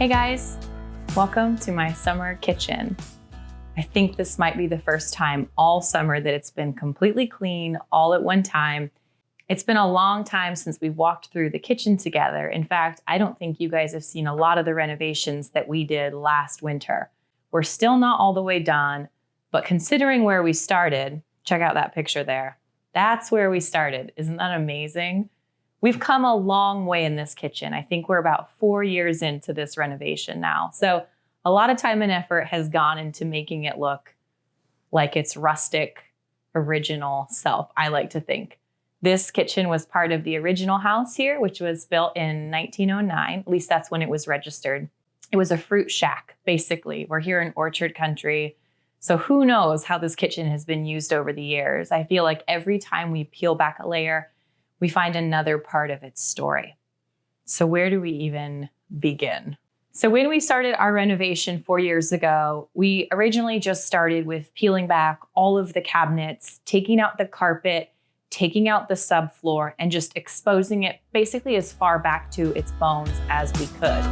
Hey guys, welcome to my summer kitchen. I think this might be the first time all summer that it's been completely clean all at one time. It's been a long time since we've walked through the kitchen together. In fact, I don't think you guys have seen a lot of the renovations that we did last winter. We're still not all the way done, but considering where we started, check out that picture there. That's where we started. Isn't that amazing? We've come a long way in this kitchen. I think we're about 4 years into this renovation now. So a lot of time and effort has gone into making it look like its rustic, original self, I like to think. This kitchen was part of the original house here, which was built in 1909. At least that's when it was registered. It was a fruit shack, basically. We're here in orchard country. So who knows how this kitchen has been used over the years. I feel like every time we peel back a layer, we find another part of its story. So where do we even begin? So when we started our renovation 4 years ago, we originally just started with peeling back all of the cabinets, taking out the carpet, taking out the subfloor, and just exposing it basically as far back to its bones as we could.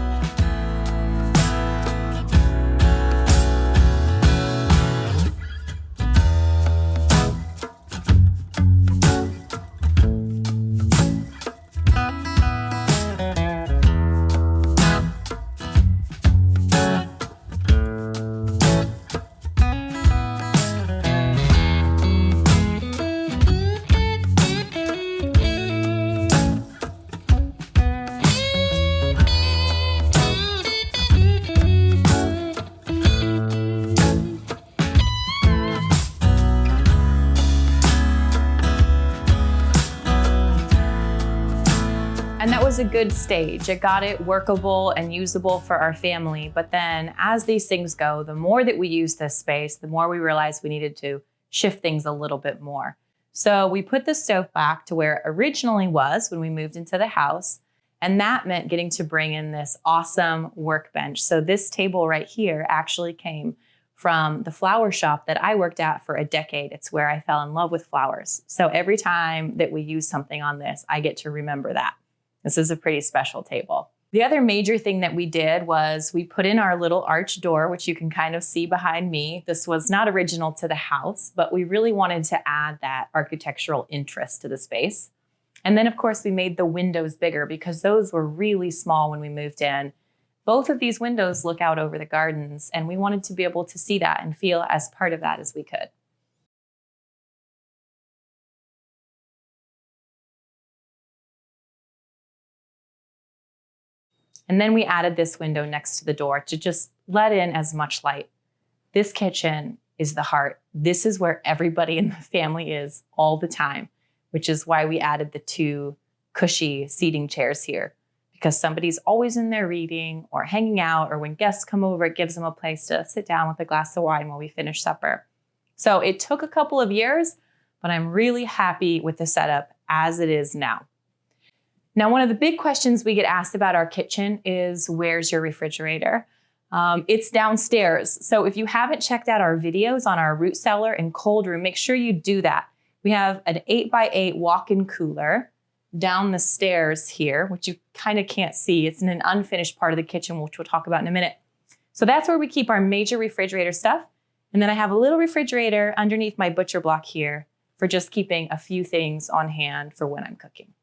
And that was a good stage. It got it workable and usable for our family. But then as these things go, the more that we use this space, the more we realized we needed to shift things a little bit more. So we put the stove back to where it originally was when we moved into the house. And that meant getting to bring in this awesome workbench. So this table right here actually came from the flower shop that I worked at for a decade. It's where I fell in love with flowers. So every time that we use something on this, I get to remember that. This is a pretty special table. The other major thing that we did was we put in our little arch door, which you can kind of see behind me. This was not original to the house, but we really wanted to add that architectural interest to the space. And then of course we made the windows bigger because those were really small when we moved in. Both of these windows look out over the gardens, and we wanted to be able to see that and feel as part of that as we could. And then we added this window next to the door to just let in as much light. This kitchen is the heart. This is where everybody in the family is all the time, which is why we added the 2 cushy seating chairs here, because somebody's always in there reading or hanging out, or when guests come over, it gives them a place to sit down with a glass of wine while we finish supper. So it took a couple of years, but I'm really happy with the setup as it is now. Now, one of the big questions we get asked about our kitchen is, where's your refrigerator? It's downstairs. So if you haven't checked out our videos on our root cellar and cold room, make sure you do that. We have an 8x8 walk-in cooler down the stairs here, which you kind of can't see. It's in an unfinished part of the kitchen, which we'll talk about in a minute. So that's where we keep our major refrigerator stuff. And then I have a little refrigerator underneath my butcher block here for just keeping a few things on hand for when I'm cooking.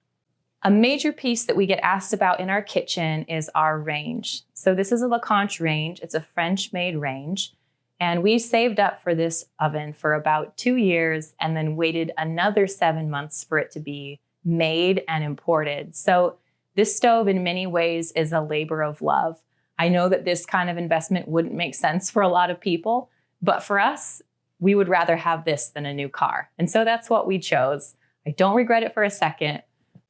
A major piece that we get asked about in our kitchen is our range. So this is a LeConte range. It's a French-made range. And we saved up for this oven for about 2 years and then waited another 7 months for it to be made and imported. So this stove in many ways is a labor of love. I know that this kind of investment wouldn't make sense for a lot of people, but for us, we would rather have this than a new car. And so that's what we chose. I don't regret it for a second.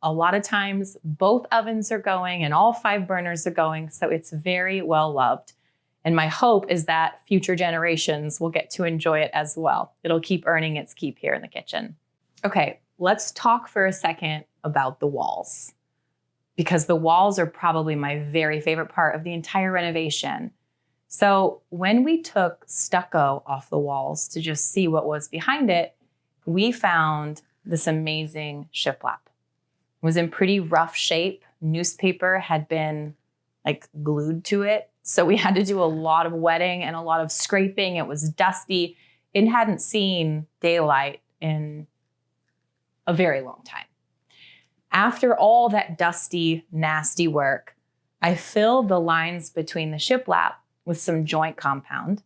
A lot of times both ovens are going and all 5 burners are going, so it's very well loved. And my hope is that future generations will get to enjoy it as well. It'll keep earning its keep here in the kitchen. Okay, let's talk for a second about the walls, because the walls are probably my very favorite part of the entire renovation. So when we took stucco off the walls to just see what was behind it, we found this amazing shiplap. It was in pretty rough shape. Newspaper had been like glued to it. So we had to do a lot of wetting and a lot of scraping. It was dusty. It hadn't seen daylight in a very long time. After all that dusty, nasty work, I filled the lines between the shiplap with some joint compound.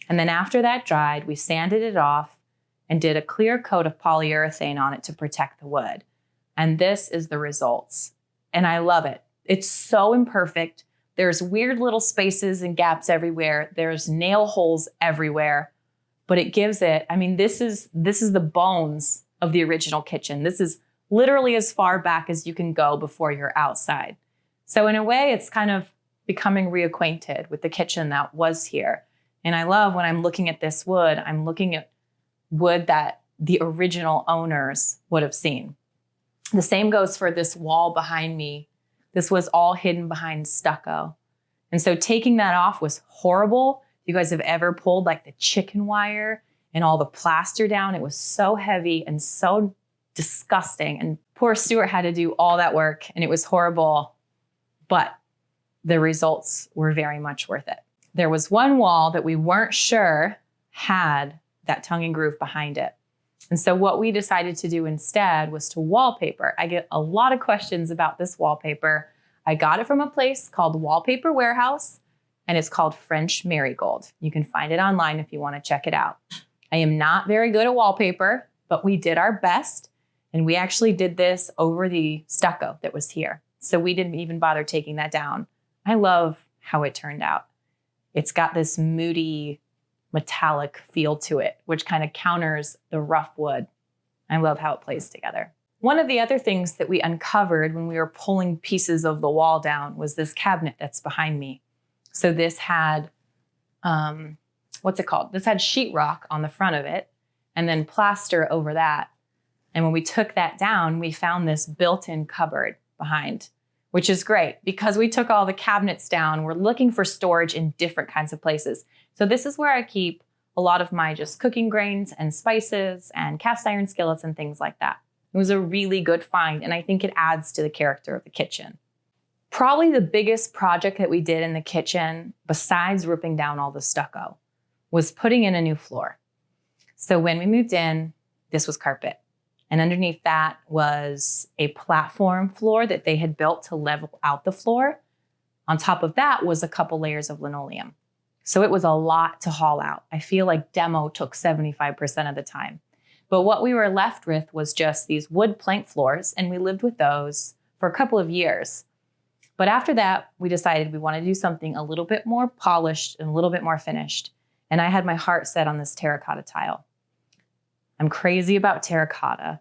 And then after that dried, we sanded it off and did a clear coat of polyurethane on it to protect the wood. And this is the results. And I love it. It's so imperfect. There's weird little spaces and gaps everywhere. There's nail holes everywhere. But it gives it, I mean, this is the bones of the original kitchen. This is literally as far back as you can go before you're outside. So in a way, it's kind of becoming reacquainted with the kitchen that was here. And I love when I'm looking at this wood, I'm looking at wood that the original owners would have seen. The same goes for this wall behind me. This was all hidden behind stucco. And so taking that off was horrible. If you guys have ever pulled like the chicken wire and all the plaster down, it was so heavy and so disgusting. And poor Stuart had to do all that work and it was horrible, but the results were very much worth it. There was one wall that we weren't sure had that tongue and groove behind it. And so what we decided to do instead was to wallpaper. I get a lot of questions about this wallpaper. I got it from a place called Wallpaper Warehouse, and it's called French Marigold. You can find it online if you want to check it out. I am not very good at wallpaper, but we did our best. And we actually did this over the stucco that was here. So we didn't even bother taking that down. I love how it turned out. It's got this moody, metallic feel to it, which kind of counters the rough wood. I love how it plays together. One of the other things that we uncovered when we were pulling pieces of the wall down was this cabinet that's behind me. So this had, what's it called? This had sheetrock on the front of it and then plaster over that. And when we took that down, we found this built-in cupboard behind, which is great because we took all the cabinets down. We're looking for storage in different kinds of places. So this is where I keep a lot of my just cooking grains and spices and cast iron skillets and things like that. It was a really good find, and I think it adds to the character of the kitchen. Probably the biggest project that we did in the kitchen, besides ripping down all the stucco, was putting in a new floor. So when we moved in, this was carpet. And underneath that was a platform floor that they had built to level out the floor. On top of that was a couple layers of linoleum. So it was a lot to haul out. I feel like demo took 75% of the time. But what we were left with was just these wood plank floors, and we lived with those for a couple of years. But after that, we decided we wanted to do something a little bit more polished and a little bit more finished. And I had my heart set on this terracotta tile. I'm crazy about terracotta.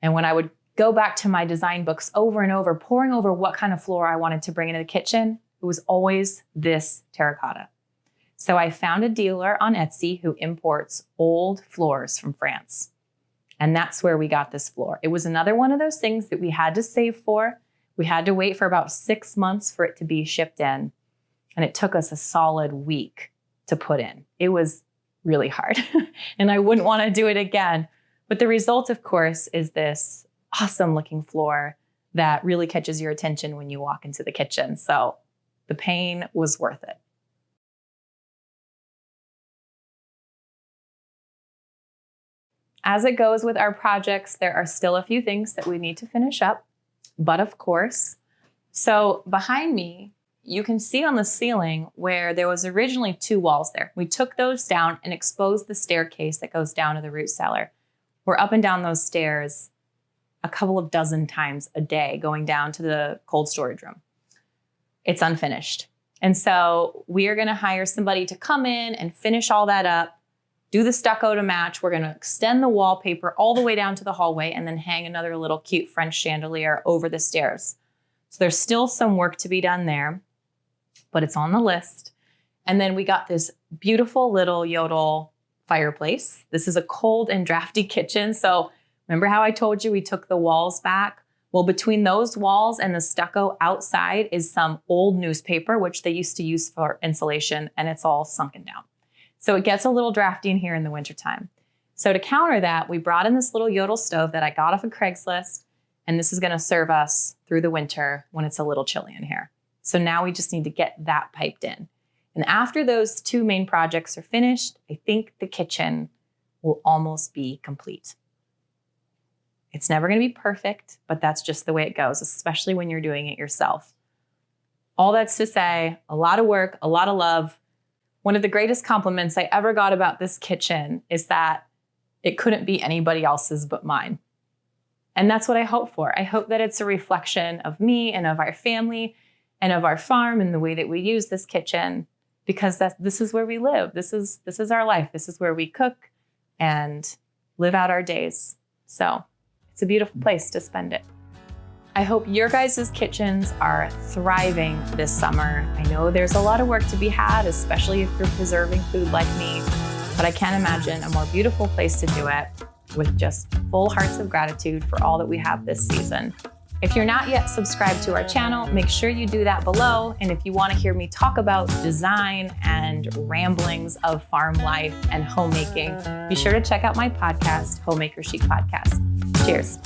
And when I would go back to my design books over and over, poring over what kind of floor I wanted to bring into the kitchen, it was always this terracotta. So I found a dealer on Etsy who imports old floors from France. And that's where we got this floor. It was another one of those things that we had to save for. We had to wait for about 6 months for it to be shipped in. And it took us a solid week to put in. It was really hard. And I wouldn't want to do it again. But the result, of course, is this awesome looking floor that really catches your attention when you walk into the kitchen. So the pain was worth it. As it goes with our projects, there are still a few things that we need to finish up. But of course, so behind me, you can see on the ceiling where there was originally 2 walls there. We took those down and exposed the staircase that goes down to the root cellar. We're up and down those stairs a couple of dozen times a day going down to the cold storage room. It's unfinished. And so we are going to hire somebody to come in and finish all that up, do the stucco to match. We're going to extend the wallpaper all the way down to the hallway and then hang another little cute French chandelier over the stairs. So there's still some work to be done there, but it's on the list. And then we got this beautiful little Yodel fireplace. This is a cold and drafty kitchen. So remember how I told you we took the walls back? Well, between those walls and the stucco outside is some old newspaper, which they used to use for insulation, and it's all sunken down. So it gets a little drafty in here in the wintertime. So to counter that, we brought in this little Yodel stove that I got off of Craigslist, and this is going to serve us through the winter when it's a little chilly in here. So now we just need to get that piped in. And after those 2 main projects are finished, I think the kitchen will almost be complete. It's never going to be perfect, but that's just the way it goes, especially when you're doing it yourself. All that's to say, a lot of work, a lot of love. One of the greatest compliments I ever got about this kitchen is that it couldn't be anybody else's but mine. And that's what I hope for. I hope that it's a reflection of me and of our family and of our farm and the way that we use this kitchen, because this is where we live. This is our life. This is where we cook and live out our days. So it's a beautiful place to spend it. I hope your guys' kitchens are thriving this summer. I know there's a lot of work to be had, especially if you're preserving food like me, but I can't imagine a more beautiful place to do it with just full hearts of gratitude for all that we have this season. If you're not yet subscribed to our channel, make sure you do that below. And if you want to hear me talk about design and ramblings of farm life and homemaking, be sure to check out my podcast, Homemaker Chic Podcast. Cheers.